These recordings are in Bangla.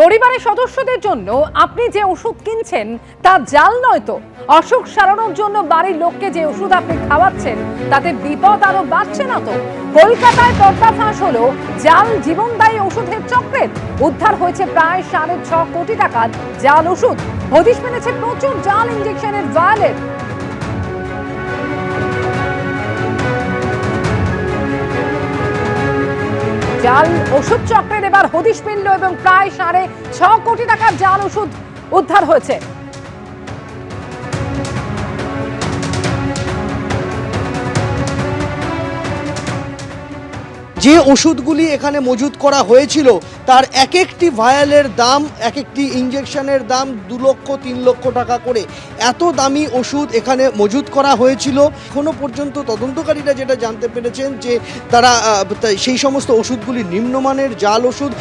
পরিবারের সদস্যদের জন্য আপনি যে ওষুধ কিনছেন তা জাল নয় তো? অসুখ সারানোর জন্য বাড়ির লোককে যে ওষুধ আপনি খাওয়াচ্ছেন তাতে বিপদ আরো বাড়ছে না তো? কলকাতায় পর্দাফাঁস হলো জাল জীবনদায়ী ওষুধের চক্রের। উদ্ধার হয়েছে প্রায় 6.5 কোটি টাকার জাল ওষুধ। হদিশ মেনেছে প্রচুর জাল ইঞ্জেকশনের ভায়োলেট। জাল ওষুধ চক্রের এবার হদিশ মিলল এবং প্রায় 6.5 কোটি টাকার জাল ওষুধ উদ্ধার হয়েছে। যে ওষুধগুলি এখানে মজুত করা হয়েছিল তার এক একটি ভায়ালের দাম, এক একটি ইঞ্জেকশনের দাম 2 লক্ষ 3 লক্ষ টাকা করে। এত দামি ওষুধ এখানে মজুত করা হয়েছিল। এখনো পর্যন্ত তদন্তকারীরা যেটা জানতে পেরেছেন যে তারা সেই সমস্ত ওষুধগুলি নিম্নমানের জাল ওষুধ।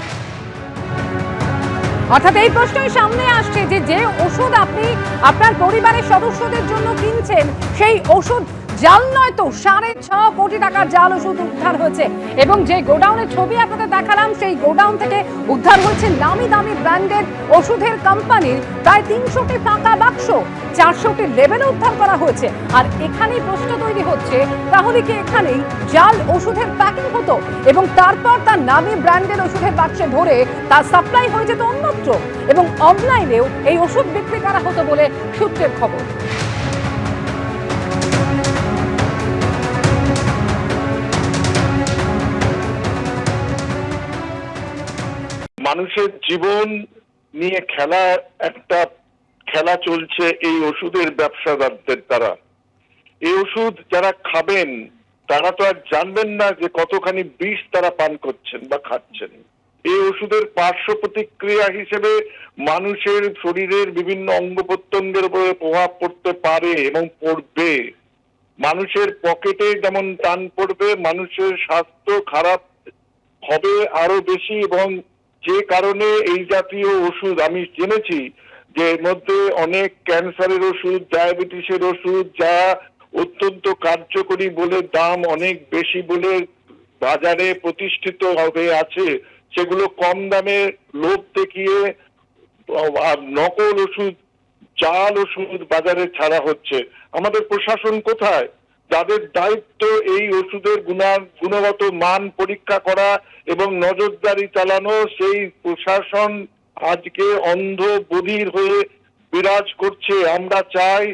অর্থাৎ এই প্রশ্নই সামনে আসছে যে যে ওষুধ আপনি আপনার পরিবারের সদস্যদের জন্য কিনছেন সেই ওষুধ জাল নয় তো? 6.5 কোটি টাকার জাল ওষুধ উদ্ধার হয়েছে এবং যে গোডাউনের ছবি আপনাদের দেখালাম সেই গোডাউন থেকে উদ্ধার হয়েছে নামি দামি ব্র্যান্ডেড ওষুধের কোম্পানির প্রায় 300টি ফাঁকা বাক্স, 400টি লেবেল উদ্ধার করা হয়েছে। আর এখানেই প্রশ্ন তৈরি হচ্ছে, তাহলে কি এখানেই জাল ওষুধের প্যাকিং হতো এবং তারপর তার নামি ব্র্যান্ডের ওষুধের বাক্সে ভরে তার সাপ্লাই হয়ে যেত অন্যত্র এবং অনলাইনেও এই ওষুধ বিক্রি করা হতো বলে সূত্রের খবর। মানুষের জীবন নিয়ে একটা খেলা চলছে এই ওষুধের ব্যবসাদারদের দ্বারা। এই ওষুধ যারা খাবেন তারা তো আর জানবেন না যে কতখানি বিষ তারা পান করছেন বা খাচ্ছেন। এই ওষুধের পার্শ্ব প্রতিক্রিয়া হিসেবে মানুষের শরীরের বিভিন্ন অঙ্গ প্রত্যঙ্গের উপরে প্রভাব পড়তে পারে এবং পড়বে। মানুষের পকেটে যেমন টান পড়বে, মানুষের স্বাস্থ্য খারাপ হবে আরো বেশি। এবং যে কারণে এই জাতীয় ওষুধ আমি জেনেছি যে এর মধ্যে অনেক ক্যান্সারের ওষুধ, ডায়াবেটিসের ওষুধ, যা অত্যন্ত কার্যকরী বলে দাম অনেক বেশি বলে বাজারে প্রতিষ্ঠিত হয়ে আছে, সেগুলো কম দামে লোভ দেখিয়ে নকল ওষুধ, জাল ওষুধ বাজারে ছাড়া হচ্ছে। আমাদের প্রশাসন কোথায়? যাদের দায়িত্ব এই ওষুধের গুণগত মান পরীক্ষা করা এবং নজরদারি চালানো, সেই প্রশাসন আজকে অন্ধ বধির হয়ে বিরাজ করছে। আমরা চাই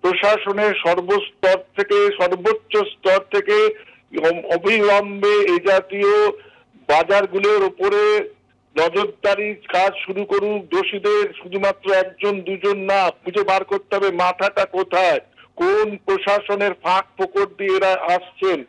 প্রশাসনের সর্বস্তর থেকে, সর্বোচ্চ স্তর থেকে অবিলম্বে এই জাতীয় বাজারগুলোর উপরে নজরদারি কাজ শুরু করুক। দোষীদের শুধুমাত্র 1জন 2জন না, খুঁজে বার করতে হবে মাথাটা কোথায়, কোন প্রশাসনের ফাঁক ফোকর দিয়ে এরা আসছেন।